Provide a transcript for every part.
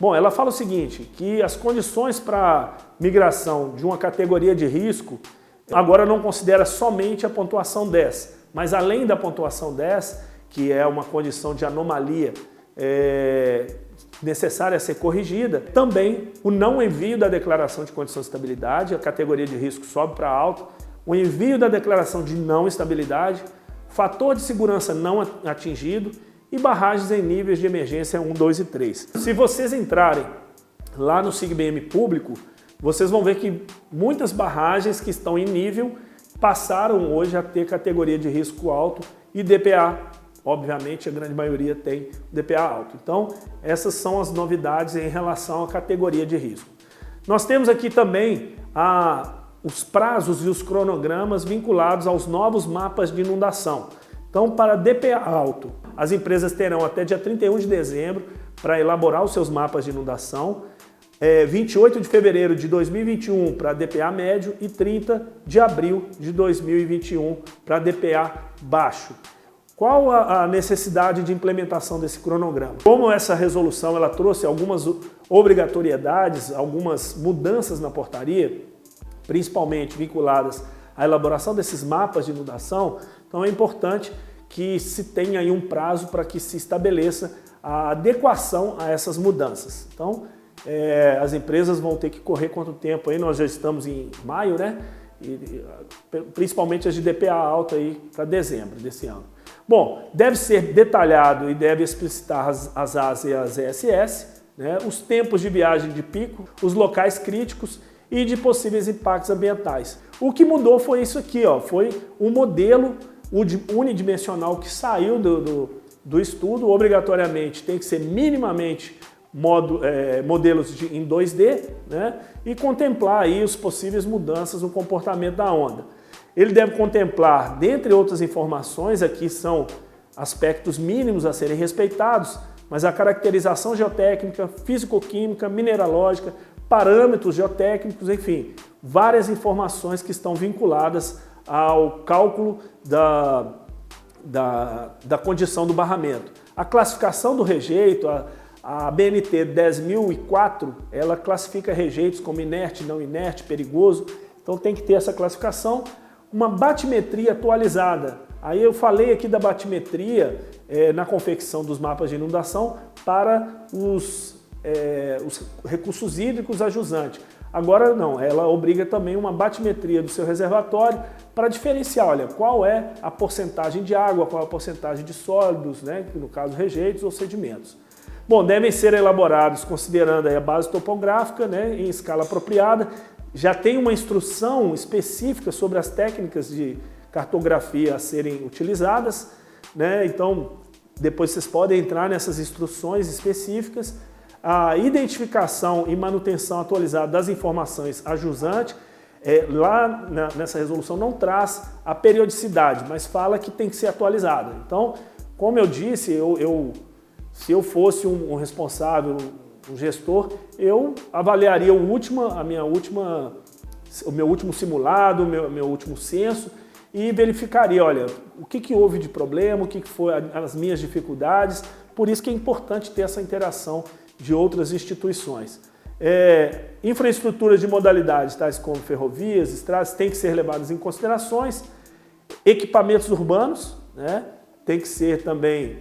Bom, ela fala o seguinte, que as condições para migração de uma categoria de risco agora não considera somente a pontuação 10, mas além da pontuação 10, que é uma condição de anomalia necessária a ser corrigida, também o não envio da declaração de condição de estabilidade, a categoria de risco sobe para alto, o envio da declaração de não estabilidade, fator de segurança não atingido e barragens em níveis de emergência 1, 2 e 3. Se vocês entrarem lá no SIGBM público, vocês vão ver que muitas barragens que estão em nível passaram hoje a ter categoria de risco alto e DPA. Obviamente, a grande maioria tem DPA alto. Então, essas são as novidades em relação à categoria de risco. Nós temos aqui também os prazos e os cronogramas vinculados aos novos mapas de inundação. Então, para DPA alto, as empresas terão até dia 31 de dezembro para elaborar os seus mapas de inundação, 28 de fevereiro de 2021 para DPA médio e 30 de abril de 2021 para DPA baixo. Qual a necessidade de implementação desse cronograma? Como essa resolução ela trouxe algumas obrigatoriedades, algumas mudanças na portaria, principalmente vinculadas à elaboração desses mapas de inundação, então é importante que se tenha aí um prazo para que se estabeleça a adequação a essas mudanças. Então, as empresas vão ter que correr quanto tempo aí, nós já estamos em maio, né? E, principalmente as de DPA alta aí para dezembro desse ano. Bom, deve ser detalhado e deve explicitar as AS e as ESS, né? Os tempos de viagem de pico, os locais críticos e de possíveis impactos ambientais. O que mudou foi isso aqui, ó, foi um modelo unidimensional que saiu do estudo, obrigatoriamente tem que ser minimamente modelos em 2D, né? E contemplar aí as possíveis mudanças no comportamento da onda. Ele deve contemplar, dentre outras informações, aqui são aspectos mínimos a serem respeitados, mas a caracterização geotécnica, físico-química, mineralógica, parâmetros geotécnicos, enfim, várias informações que estão vinculadas ao cálculo da condição do barramento. A classificação do rejeito, a BNT 10.004, ela classifica rejeitos como inerte, não inerte, perigoso, então tem que ter essa classificação. Uma batimetria atualizada. Aí eu falei aqui da batimetria na confecção dos mapas de inundação para os recursos hídricos a jusante. Agora não, ela obriga também uma batimetria do seu reservatório para diferenciar, olha, qual é a porcentagem de água, qual é a porcentagem de sólidos, né, no caso rejeitos ou sedimentos. Bom, devem ser elaborados considerando aí a base topográfica, né, em escala apropriada. Já tem uma instrução específica sobre as técnicas de cartografia a serem utilizadas, né? Então, depois vocês podem entrar nessas instruções específicas. A identificação e manutenção atualizada das informações a jusante, lá nessa resolução não traz a periodicidade, mas fala que tem que ser atualizada. Então, como eu disse, se eu fosse um responsável, um gestor, eu avaliaria o meu último simulado, o meu último censo e verificaria, olha, o que houve de problema, o que foi as minhas dificuldades. Por isso que é importante ter essa interação de outras instituições. Infraestruturas de modalidades, tais como ferrovias, estradas, têm que ser levadas em considerações. Equipamentos urbanos, né? Tem que ser também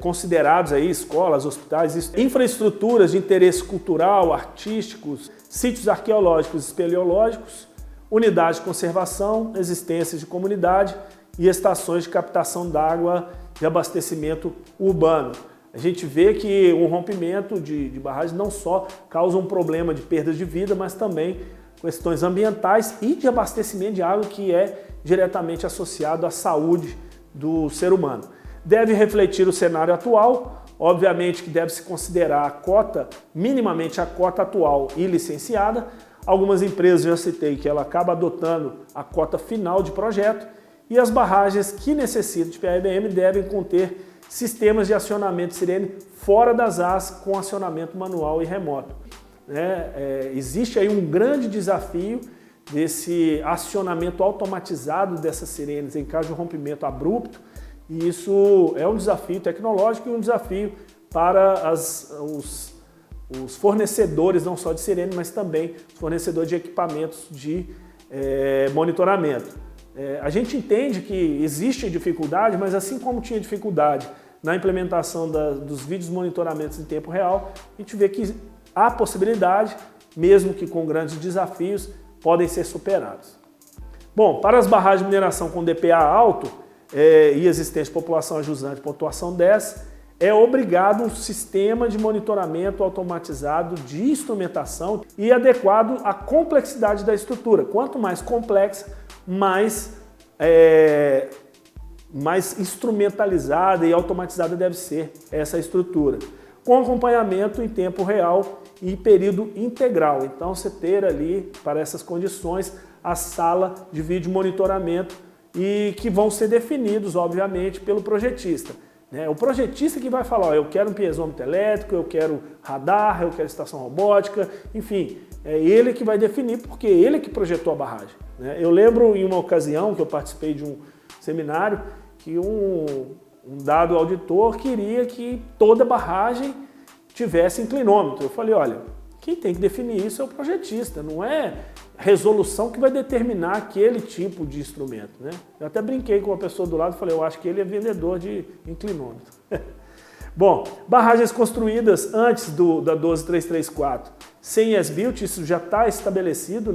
considerados aí escolas, hospitais, infraestruturas de interesse cultural, artísticos, sítios arqueológicos e espeleológicos, unidades de conservação, existências de comunidade e estações de captação d'água de abastecimento urbano. A gente vê que o rompimento de barragens não só causa um problema de perdas de vida, mas também questões ambientais e de abastecimento de água que é diretamente associado à saúde do ser humano. Deve refletir o cenário atual, obviamente que deve se considerar a cota, minimamente a cota atual e licenciada. Algumas empresas, já citei, que ela acaba adotando a cota final de projeto e as barragens que necessitam de PRBM devem conter sistemas de acionamento sirene fora das AS com acionamento manual e remoto. Existe aí um grande desafio desse acionamento automatizado dessas sirenes em caso de rompimento abrupto, e isso é um desafio tecnológico e um desafio para os fornecedores, não só de sirene, mas também os fornecedores de equipamentos de monitoramento. A gente entende que existe dificuldade, mas assim como tinha dificuldade na implementação dos vídeos monitoramentos em tempo real, a gente vê que há possibilidade, mesmo que com grandes desafios, podem ser superados. Bom, para as barragens de mineração com DPA alto e existente população ajusante pontuação 10, é obrigado um sistema de monitoramento automatizado de instrumentação e adequado à complexidade da estrutura. Quanto mais complexa, mais instrumentalizada e automatizada deve ser essa estrutura, com acompanhamento em tempo real e período integral. Então, você ter ali, para essas condições, a sala de vídeo monitoramento e que vão ser definidos, obviamente, pelo projetista. O projetista que vai falar, ó, eu quero um piezômetro elétrico, eu quero radar, eu quero estação robótica, enfim, é ele que vai definir, porque é ele que projetou a barragem. Eu lembro em uma ocasião que eu participei de um seminário que um dado auditor queria que toda barragem tivesse inclinômetro. Eu falei, olha, quem tem que definir isso é o projetista, não é resolução que vai determinar aquele tipo de instrumento. Eu até brinquei com uma pessoa do lado e falei, eu acho que ele é vendedor de inclinômetro. Bom, barragens construídas antes da 12334 sem as-built, isso já está estabelecido,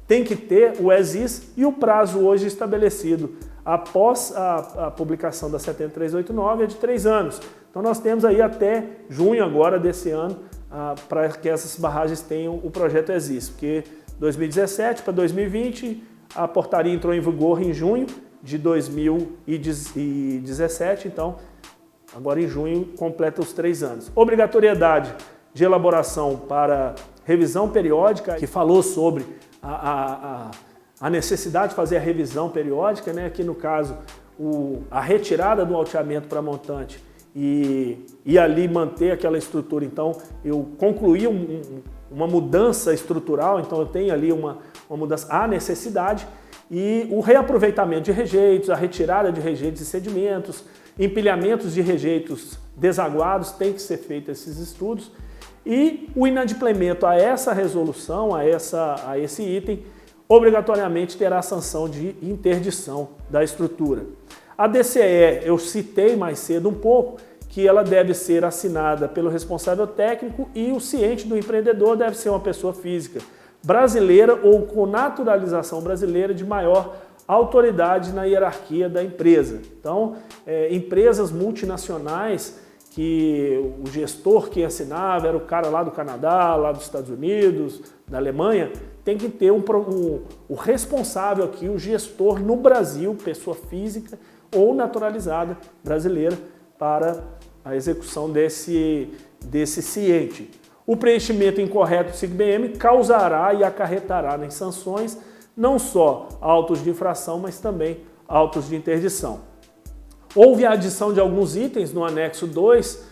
tem que ter o as-is e o prazo hoje estabelecido após a publicação da 70389 é de 3 anos. Então nós temos aí até junho agora desse ano para que essas barragens tenham o projeto as-is, porque 2017 para 2020 a portaria entrou em vigor em junho de 2017, então agora em junho completa os 3 anos. Obrigatoriedade de elaboração para revisão periódica, que falou sobre a necessidade de fazer a revisão periódica, aqui no caso a retirada do alteamento para montante e ali manter aquela estrutura. Então eu concluí uma mudança estrutural, então eu tenho ali uma mudança, há necessidade, e o reaproveitamento de rejeitos, a retirada de rejeitos e sedimentos, empilhamentos de rejeitos desaguados, tem que ser feito esses estudos, e o inadimplemento a essa resolução, a esse item, obrigatoriamente terá a sanção de interdição da estrutura. A DCE, eu citei mais cedo um pouco, que ela deve ser assinada pelo responsável técnico e o ciente do empreendedor deve ser uma pessoa física brasileira ou com naturalização brasileira de maior autoridade na hierarquia da empresa. Então, empresas multinacionais que o gestor que assinava era o cara lá do Canadá, lá dos Estados Unidos, da Alemanha, tem que ter o responsável aqui, o gestor no Brasil, pessoa física ou naturalizada brasileira, para a execução desse ciente. O preenchimento incorreto do SIGBM causará e acarretará em sanções não só autos de infração, mas também autos de interdição. Houve a adição de alguns itens no anexo 2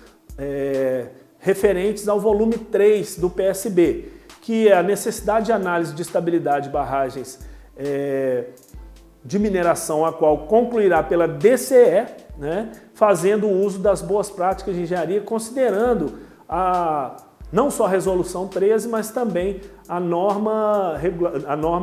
referentes ao volume 3 do PSB, que é a necessidade de análise de estabilidade de barragens de mineração, a qual concluirá pela DCE, fazendo uso das boas práticas de engenharia, considerando não só a resolução 13, mas também a norma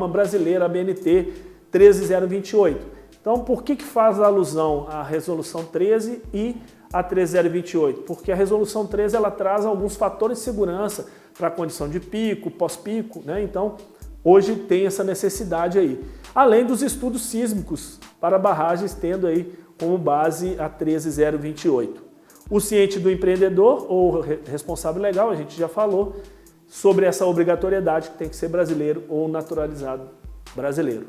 brasileira, a BNT 13028. Então, por que faz alusão à resolução 13 e a 13028? Porque a resolução 13 ela traz alguns fatores de segurança para a condição de pico, pós-pico, Então, hoje tem essa necessidade aí. Além dos estudos sísmicos para barragens, tendo aí como base a 13028. O ciente do empreendedor ou responsável legal, a gente já falou sobre essa obrigatoriedade que tem que ser brasileiro ou naturalizado brasileiro.